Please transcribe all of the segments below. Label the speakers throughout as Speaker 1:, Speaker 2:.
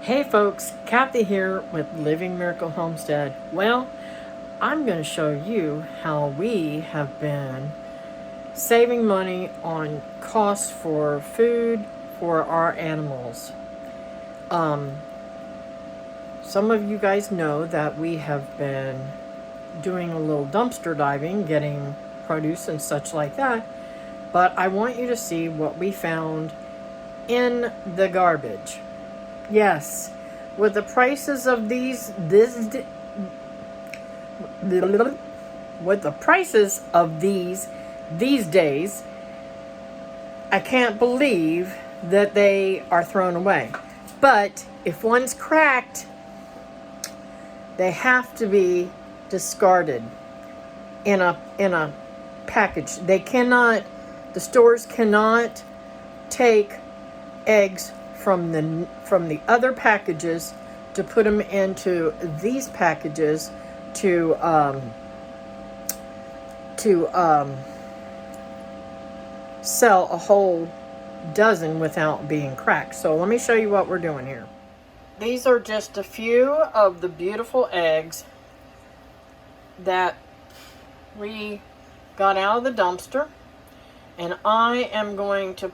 Speaker 1: Hey folks, Kathy here with Living Miracle Homestead. Well, I'm going to show you how we have been saving money on costs for food for our animals. Some of you guys know that we have been doing a little dumpster diving, getting produce and such like that, but I want you to see what we found in the garbage. Yes, with the prices of these days, I can't believe that they are thrown away. But if one's cracked, they have to be discarded in a package. The stores cannot take eggs from the other packages to put them into these packages to sell a whole dozen without being cracked. So let me show you what we're doing here. These are just a few of the beautiful eggs that we got out of the dumpster, and I am going to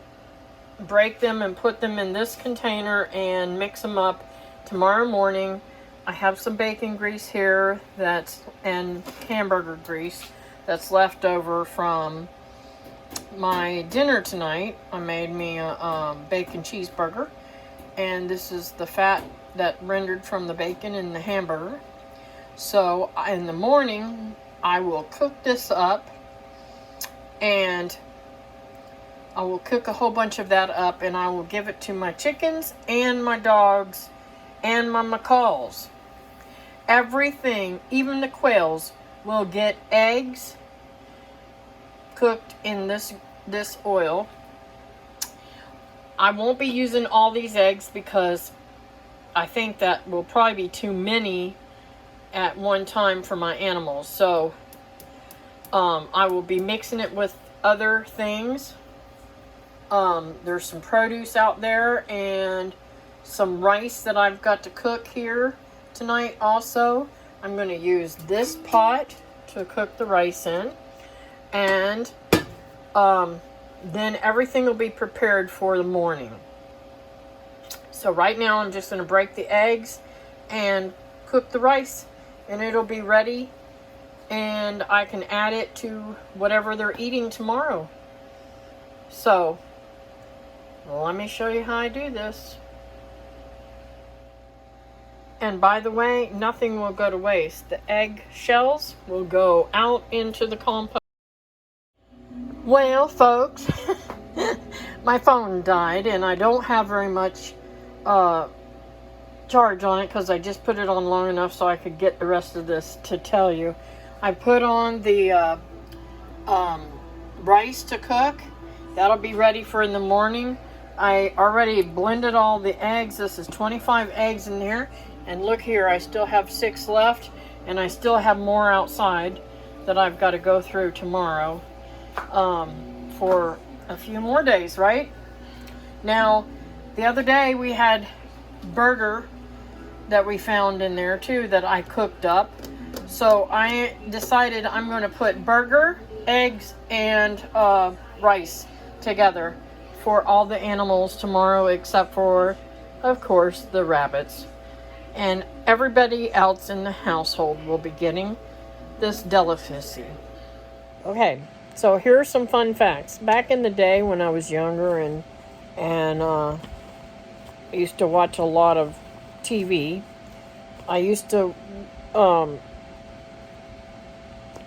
Speaker 1: break them and put them in this container and mix them up tomorrow morning. I have some bacon grease here and hamburger grease that's left over from my dinner tonight. I made me a bacon cheeseburger, and this is the fat that rendered from the bacon in the hamburger. So in the morning I will cook this up, and I will cook a whole bunch of that up, and I will give it to my chickens and my dogs and my macaws. Everything, even the quails, will get eggs cooked in this oil. I won't be using all these eggs because I think that will probably be too many at one time for my animals. So I will be mixing it with other things. There's some produce out there and some rice that I've got to cook here tonight also. I'm going to use this pot to cook the rice in, and then everything will be prepared for the morning. So right now I'm just going to break the eggs and cook the rice, and it'll be ready, and I can add it to whatever they're eating tomorrow. So let me show you how I do this. And by the way, nothing will go to waste. The egg shells will go out into the compost. Well, folks, my phone died, and I don't have very much charge on it because I just put it on long enough so I could get the rest of this to tell you. I put on the rice to cook. That'll be ready for in the morning. I already blended all the eggs. This is 25 eggs in here. And look here, I still have 6 left. And I still have more outside that I've got to go through tomorrow for a few more days, right? Now, the other day we had burger that we found in there too that I cooked up. So I decided I'm going to put burger, eggs, and rice together for all the animals tomorrow, except for, of course, the rabbits. And everybody else in the household will be getting this delicacy. Okay, so here are some fun facts. Back in the day when I was younger and I used to watch a lot of TV, I used to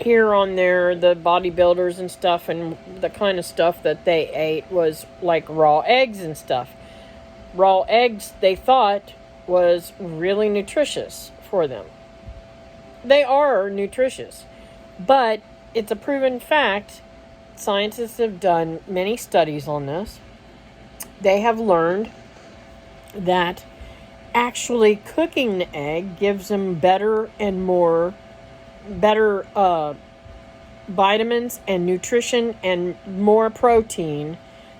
Speaker 1: hear on there the bodybuilders and stuff, and the kind of stuff that they ate was like raw eggs and stuff. Raw eggs, they thought, was really nutritious for them. They are nutritious, but it's a proven fact. Scientists have done many studies on this. They have learned that actually cooking the egg gives them better vitamins and nutrition and more protein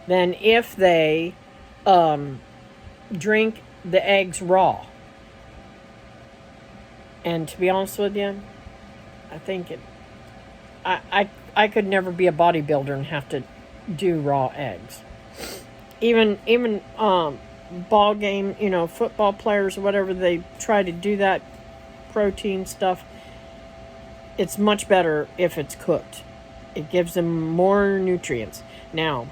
Speaker 1: than if they drink the eggs raw. And to be honest with you, I think I could never be a bodybuilder and have to do raw eggs. Even ball game, football players or whatever, they try to do that protein stuff. It's much better if it's cooked. It gives them more nutrients. Now,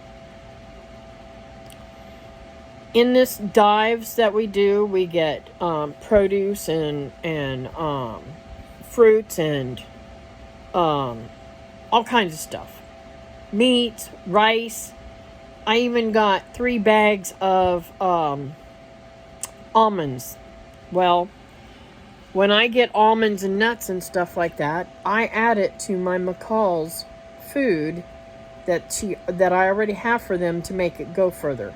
Speaker 1: in this dives that we do, we get produce and fruits and all kinds of stuff. Meat, rice. I even got 3 bags of almonds. Well, when I get almonds and nuts and stuff like that, I add it to my McCall's food that I already have for them to make it go further.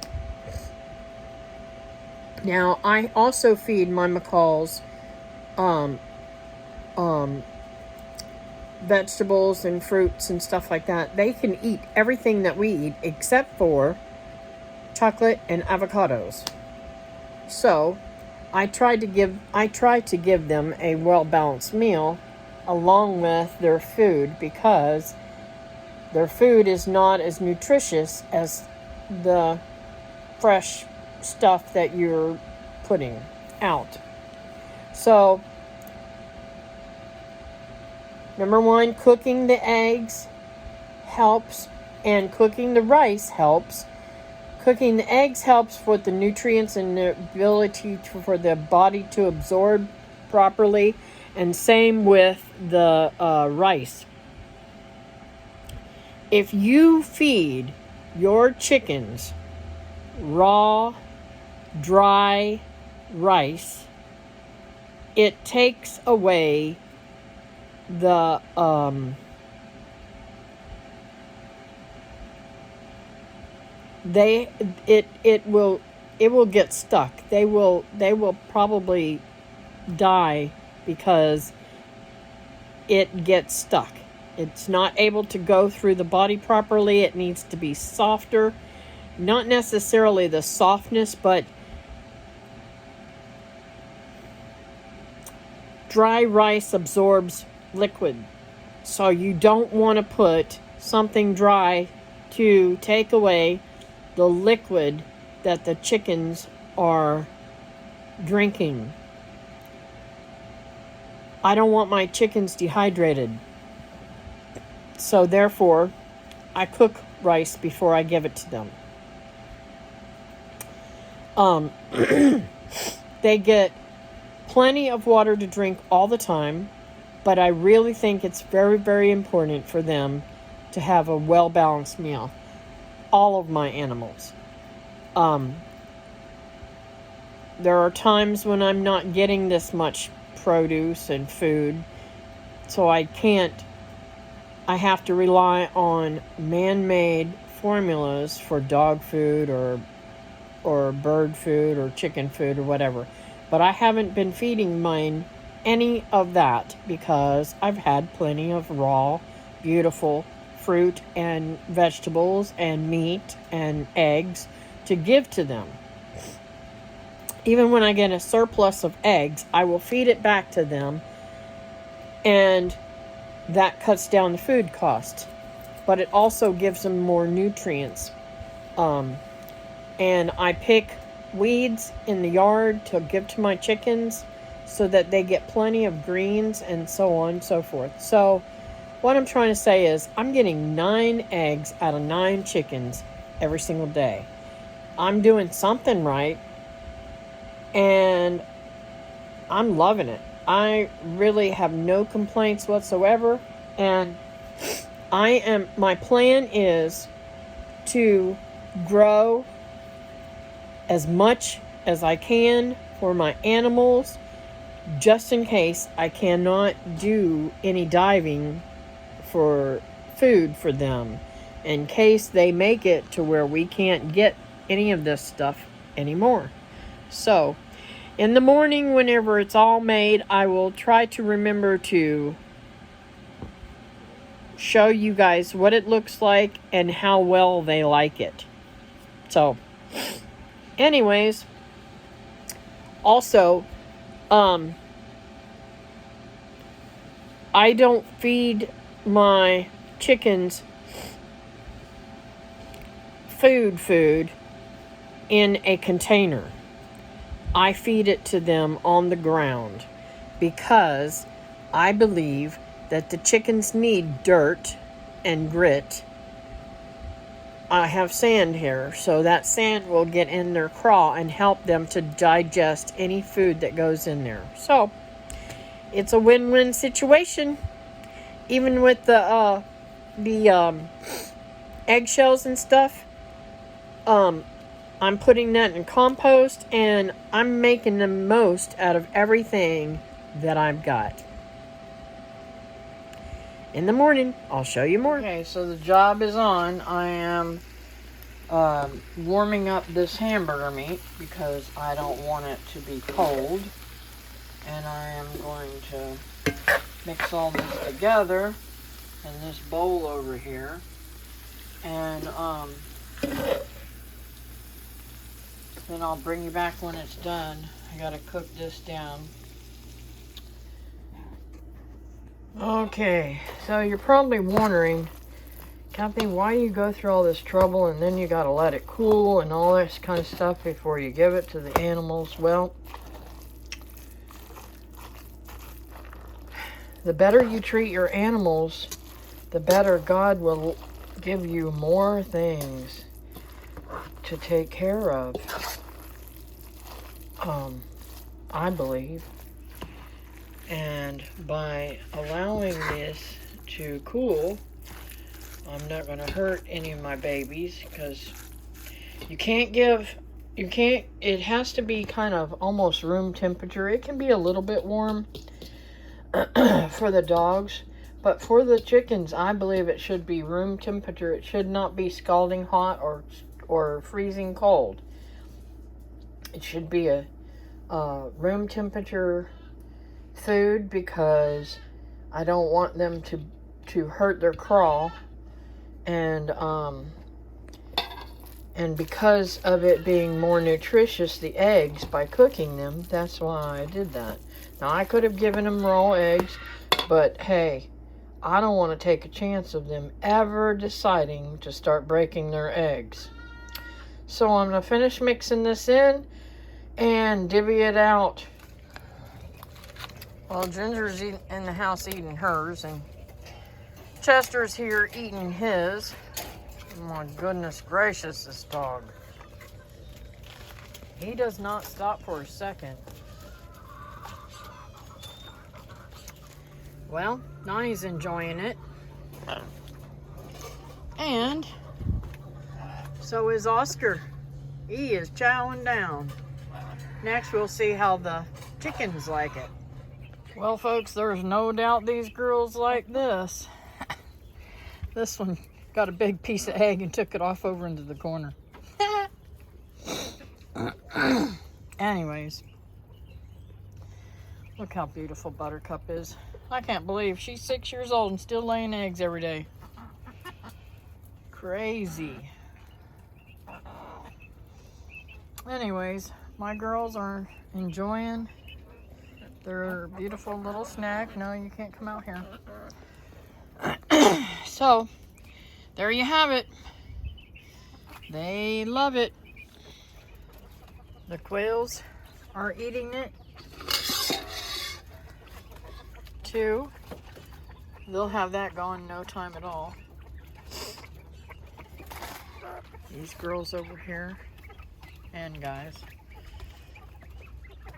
Speaker 1: Now, I also feed my McCall's vegetables and fruits and stuff like that. They can eat everything that we eat except for chocolate and avocados. So, I try to give them a well-balanced meal along with their food, because their food is not as nutritious as the fresh stuff that you're putting out. So, number 1, cooking the eggs helps, and cooking the rice helps. Cooking the eggs helps with the nutrients and the ability for the body to absorb properly, and same with the rice. If you feed your chickens raw, dry rice, it takes away the it will get stuck. They will probably die because it gets stuck. It's not able to go through the body properly. It needs to be softer. Not necessarily the softness, but dry rice absorbs liquid. So you don't want to put something dry to take away the liquid that the chickens are drinking. I don't want my chickens dehydrated. So therefore, I cook rice before I give it to them. They get plenty of water to drink all the time, but I really think it's very, very important for them to have a well-balanced meal. All of my animals. There are times when I'm not getting this much produce and food, so I have to rely on man-made formulas for dog food or bird food or chicken food or whatever. But I haven't been feeding mine any of that because I've had plenty of raw, beautiful fruit and vegetables and meat and eggs to give to them. Even when I get a surplus of eggs, I will feed it back to them, and that cuts down the food cost. But it also gives them more nutrients. And I pick weeds in the yard to give to my chickens so that they get plenty of greens and so on and so forth. So what I'm trying to say is I'm getting 9 eggs out of 9 chickens every single day. I'm doing something right, and I'm loving it. I really have no complaints whatsoever, and my plan is to grow as much as I can for my animals, just in case I cannot do any diving for food for them, in case they make it to where we can't get any of this stuff anymore. So in the morning, whenever it's all made, I will try to remember to show you guys what it looks like and how well they like it. So anyways, Also, I don't feed my chickens food in a container. I feed it to them on the ground because I believe that the chickens need dirt and grit. I have sand here, so that sand will get in their craw and help them to digest any food that goes in there. So, it's a win-win situation. Even with the eggshells and stuff, I'm putting that in compost, and I'm making the most out of everything that I've got. In the morning, I'll show you more. Okay, so the job is on. I am warming up this hamburger meat because I don't want it to be cold. And I am going to mix all this together in this bowl over here. And then I'll bring you back when it's done. I gotta cook this down. Okay, so you're probably wondering, Kathy, why you go through all this trouble and then you gotta let it cool and all this kind of stuff before you give it to the animals? Well, the better you treat your animals, the better God will give you more things to take care of. I believe. And by allowing this to cool, I'm not going to hurt any of my babies, because it has to be kind of almost room temperature. It can be a little bit warm for the dogs, but for the chickens, I believe it should be room temperature. It should not be scalding hot or freezing cold. It should be a room temperature food, because I don't want them to hurt their craw, and because of it being more nutritious, the eggs, by cooking them, that's why I did that. Now, I could have given them raw eggs, but hey, I don't want to take a chance of them ever deciding to start breaking their eggs. So I'm going to finish mixing this in and divvy it out. Well, Ginger's in the house eating hers, and Chester's here eating his. My goodness gracious, this dog. He does not stop for a second. Well, Nani's enjoying it. And so is Oscar. He is chowing down. Next, we'll see how the chickens like it. Well, folks, there's no doubt these girls like this. This one got a big piece of egg and took it off over into the corner. Anyways, look how beautiful Buttercup is. I can't believe she's 6 years old and still laying eggs every day. Crazy. Anyways, my girls are enjoying their beautiful little snack. No, you can't come out here. So, there you have it. They love it. The quails are eating it too. They'll have that gone in no time at all. These girls over here and guys,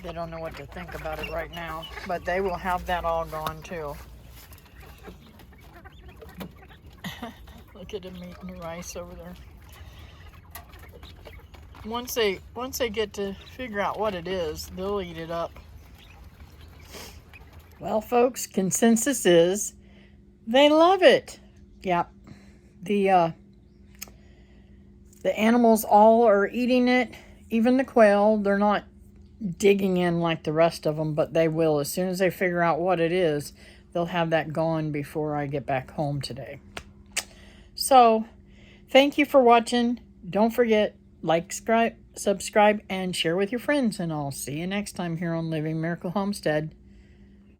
Speaker 1: they don't know what to think about it right now, but they will have that all gone too. Look at them eating the rice over there. Once they get to figure out what it is, they'll eat it up. Well, folks, consensus is they love it. Yep. The animals all are eating it. Even the quail, they're not digging in like the rest of them, but they will. As soon as they figure out what it is, they'll have that gone before I get back home today. So, thank you for watching. Don't forget, Like, subscribe, and share with your friends. And I'll see you next time here on Living Miracle Homestead.